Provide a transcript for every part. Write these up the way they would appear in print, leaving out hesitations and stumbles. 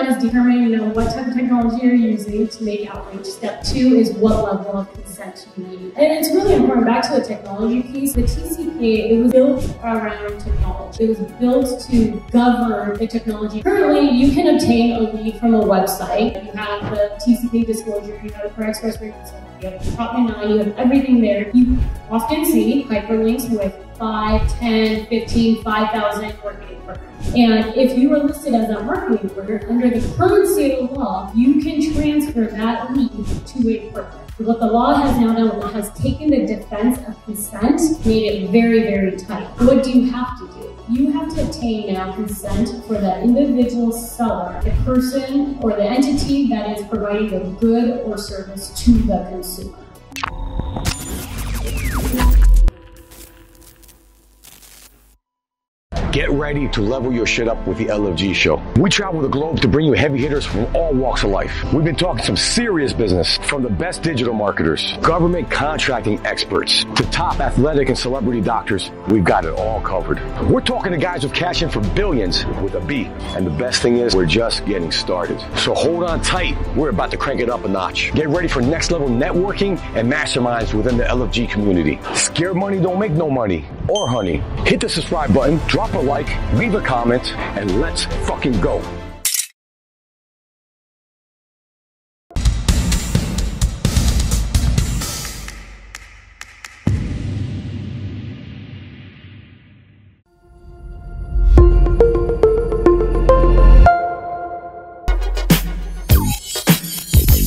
one is determining what type of technology you're using to make outreach. Step 2 is what level of consent you need. And it's really important, back to the technology piece, the TCPA, it was built around technology. It was built to govern the technology. Currently, you can obtain a lead from a website. You have the TCPA disclosure, you have the express written consent, you have the Troutman Amin, you have everything there. You often see hyperlinks with 5, 10, 15, 5,000 marketing partners. And if you are listed as a marketing partner, under the current state of law, you can transfer that lead to a partner. What the law has now done, it has taken the defense of consent, made it very, very tight. What do you have to do? You have to obtain now consent for the individual seller, the person or the entity that is providing a good or service to the consumer. Get ready to level your shit up with the LFG show. We travel the globe to bring you heavy hitters from all walks of life. We've been talking some serious business, from the best digital marketers, government contracting experts, to top athletic and celebrity doctors. We've got it all covered. We're talking to guys who've cashed in for billions with a B. And the best thing is, we're just getting started. So hold on tight. We're about to crank it up a notch. Get ready for next level networking and masterminds within the LFG community. Scared money don't make no money or honey. Hit the subscribe button, drop a like, leave a comment, and let's fucking go. So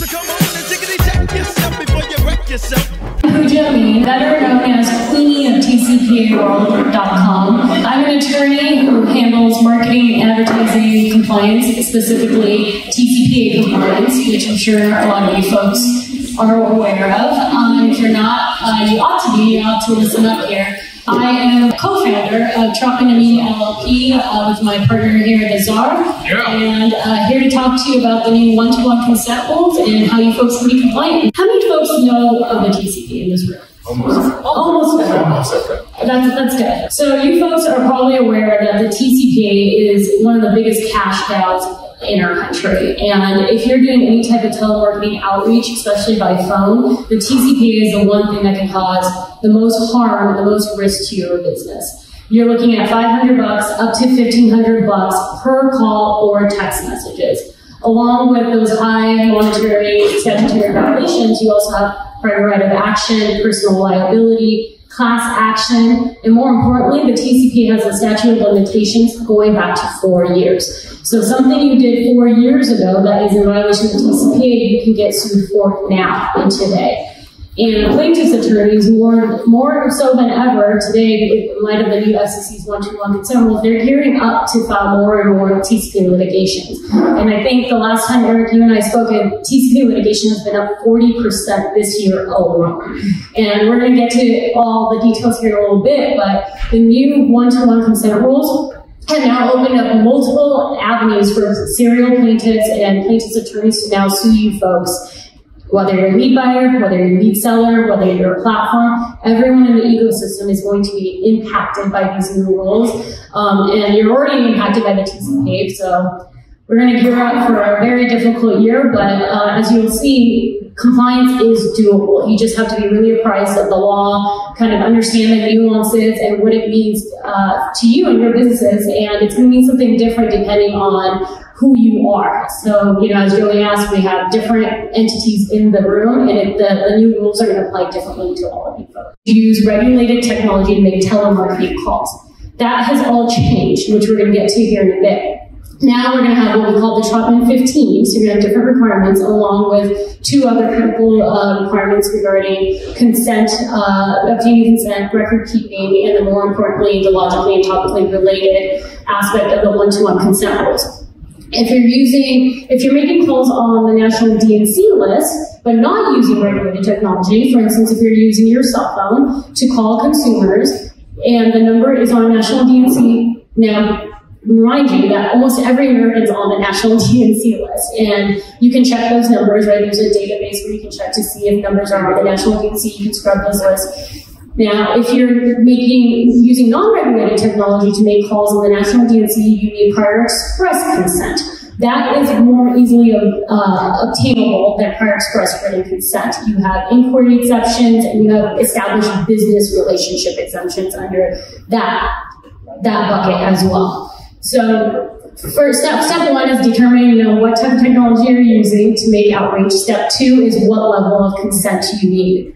come on and check yourself before you wreck yourself. Puja J, better known as Queen of TCPAworld.com. I'm an attorney who handles marketing and advertising compliance, specifically TCPA compliance, which I'm sure a lot of you folks are aware of. If you're not, you ought to be. You ought to listen up here. I am co-founder of Troutman Amin LLP with my partner here at the Czar, and here to talk to you about the new one-to-one consent rules and how you folks can be compliant. How many folks know of the TCPA in this room? Almost everyone. That's good. So you folks are probably aware that the TCPA is one of the biggest cash cows in our country. And if you're doing any type of telemarketing outreach, especially by phone, the TCPA is the one thing that can cause the most harm, the most risk to your business. You're looking at $500 up to $1,500 per call or text messages. Along with those high monetary statutory violations, you also have private right of action, personal liability, class action, and more importantly, the TCPA has a statute of limitations going back to 4 years. So something you did 4 years ago that is in violation of the TCPA, you can get sued for now and today. And plaintiffs' attorneys, more so than ever today, in light of the new FCC's one-to-one consent rules, they're gearing up to file more and more TCPA litigations. And I think the last time, Eric, you and I spoke, TCPA litigation has been up 40% this year alone. And we're going to get to all the details here in a little bit, but the new one-to-one consent rules have now opened up multiple avenues for serial plaintiffs and plaintiffs' attorneys to now sue you folks. Whether you're a lead buyer, whether you're a lead seller, whether you're a platform, everyone in the ecosystem is going to be impacted by these new rules. And you're already impacted by the TCPA, so we're going to gear up for a very difficult year, but as you'll see, compliance is doable. You just have to be really apprised of the law, kind of understand the nuances and what it means to you and your businesses, and it's going to mean something different depending on who you are. So, as Joey asked, we have different entities in the room, and the new rules are going to apply differently to all of you folks. Use regulated technology to make telemarketing calls. That has all changed, which we're going to get to here in a bit. Now we're going to have what we call the Troutman 15, so you're going to have different requirements along with 2 other critical requirements regarding consent, obtaining consent, record keeping, and then more importantly, the logically and topically related aspect of the one-to-one consent rules. If you're making calls on the national DNC list, but not using regulated technology, for instance, if you're using your cell phone to call consumers, and the number is on national DNC, now, remind you that almost every American is on the national DNC list, and you can check those numbers, right? There's a database where you can check to see if numbers are on the national DNC. You can scrub those lists. Now, if you're using non-regulated technology to make calls on the national DNC, you need prior express consent. That is more easily obtainable than prior express written consent. You have inquiry exceptions and you have established business relationship exemptions under that bucket as well. So first step one is determining what type of technology you're using to make outreach. Step two is what level of consent you need.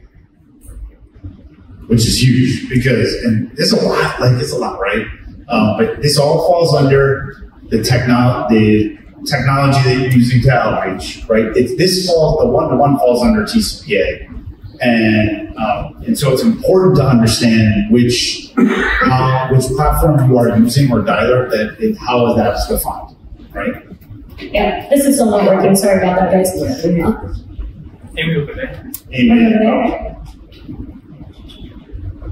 Which is huge because, and it's a lot, right? But this all falls under the technology that you're using to outreach, right? The one-to-one falls under TCPA. And so it's important to understand which platform you are using or dialer, how that's defined, right? Yeah, this is still not working. Sorry about that, guys. Amy over there.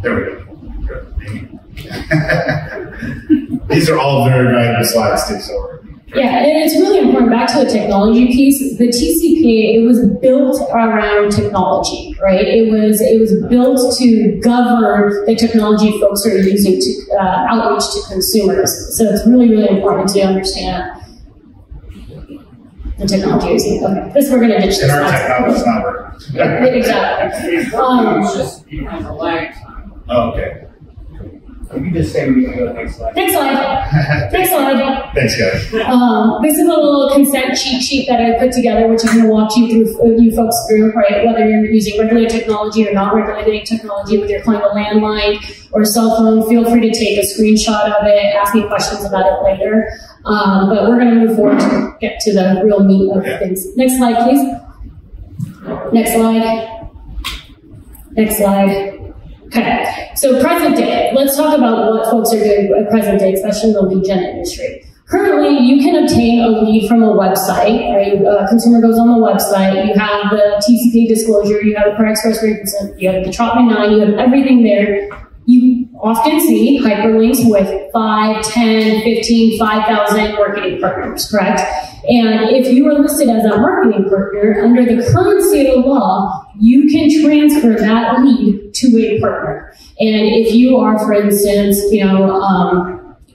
There we go. These are all very valuable slides too, so. Yeah, and it's really important, back to the technology piece, the TCPA, it was built around technology, right? It was built to govern the technology folks are using to outreach to consumers. So it's really, really important to understand the technology using. Okay, this we're going to ditch this. And our technology's not working. Exactly. It's just, you have a lag time. Oh, okay. You can just say we can go to the next slide. Next slide. Next slide. Thanks, guys. This is a little consent cheat sheet that I put together, which is going to walk you folks through, right? Whether you're using regulated technology or not regulated technology, whether you're calling a landline or a cell phone, feel free to take a screenshot of it, ask me questions about it later. But we're going to move forward to get to the real meat of things. Next slide, please. Next slide. Next slide. Okay, so present day. Let's talk about what folks are doing at present day, especially in the lead gen industry. Currently, you can obtain a lead from a website, right? A consumer goes on the website, you have the TCPA disclosure, you have the prior express written consent, you have the Troutman 9, you have everything there. You often see hyperlinks with 5, 10, 15, 5,000 marketing partners, correct? And if you are listed as a marketing partner, under the current state of law, you can transfer that lead to a partner. And if you are, for instance,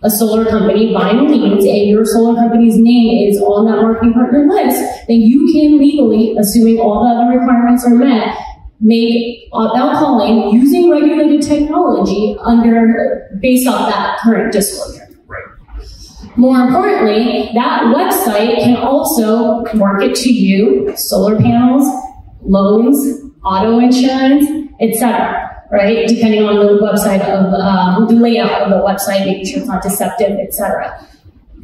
a solar company buying leads and your solar company's name is on that marketing partner list, then you can legally, assuming all the other requirements are met, make outbound calling using regulated technology based off that current disclosure. More importantly, that website can also market to you solar panels, loans, auto insurance, etc. Right? Depending on the website of the layout of the website, making sure it's not deceptive, etc.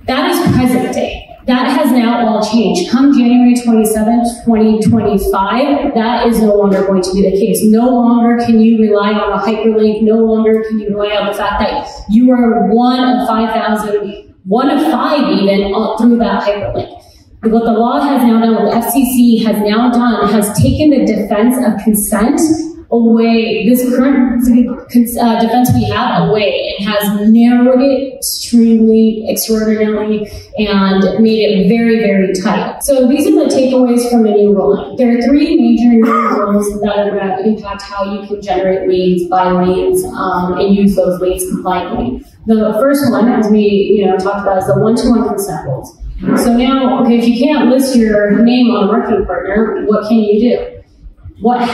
That is present day. That has now all changed. Come January 27th, 2025, that is no longer going to be the case. No longer can you rely on a hyperlink. No longer can you rely on the fact that you are one of 5,000, one of 5 even, through that hyperlink. What the law has now done, what the FCC has now done, has taken the defense of consent away, this current defense we have away, and has narrowed it extraordinarily, and made it very, very tight. So these are the takeaways from the new ruling. There are 3 major new rules that are going to impact how you can generate leads, buy leads, and use those leads compliantly. The first one, as we talked about, is the one-to-one consent rules. So now, okay, if you can't list your name on a marketing partner, what can you do? What do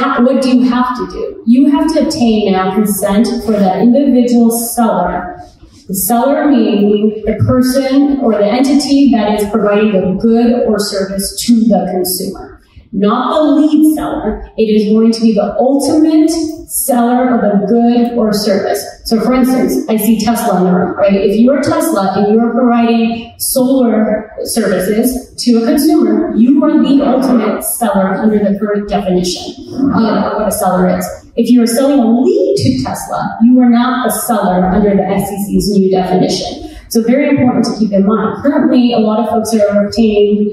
you have to do? You have to obtain now consent for the individual seller. The seller meaning the person or the entity that is providing the good or service to the consumer. Not the lead seller. It is going to be the ultimate seller of the good or service. So for instance, I see Tesla in the room, right? If you are Tesla and you are providing solar services to a consumer, you are the ultimate seller under the current definition of what a seller is. If you are selling a lead to Tesla, you are not the seller under the FCC's new definition. So very important to keep in mind. Currently, a lot of folks are obtaining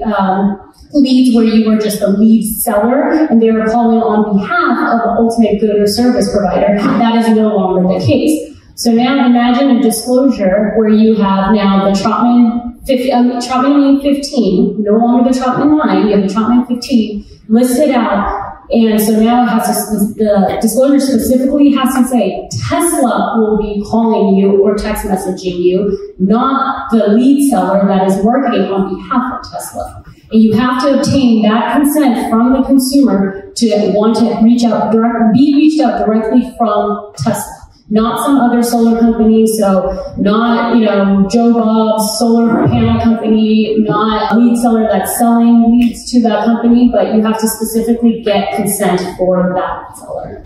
leads where you are just the lead seller and they are calling on behalf of the ultimate good or service provider. That is no longer the case. So now imagine a disclosure where you have now the Troutman 15, no longer the Troutman 9, you have the Troutman 15 listed out And so now it has to, the disclosure specifically has to say Tesla will be calling you or text messaging you, not the lead seller that is marketing on behalf of Tesla. And you have to obtain that consent from the consumer to want to be reached out directly from Tesla. Not some other solar company, so not, Joe Bob's solar panel company, not a lead seller that's selling leads to that company, but you have to specifically get consent for that seller.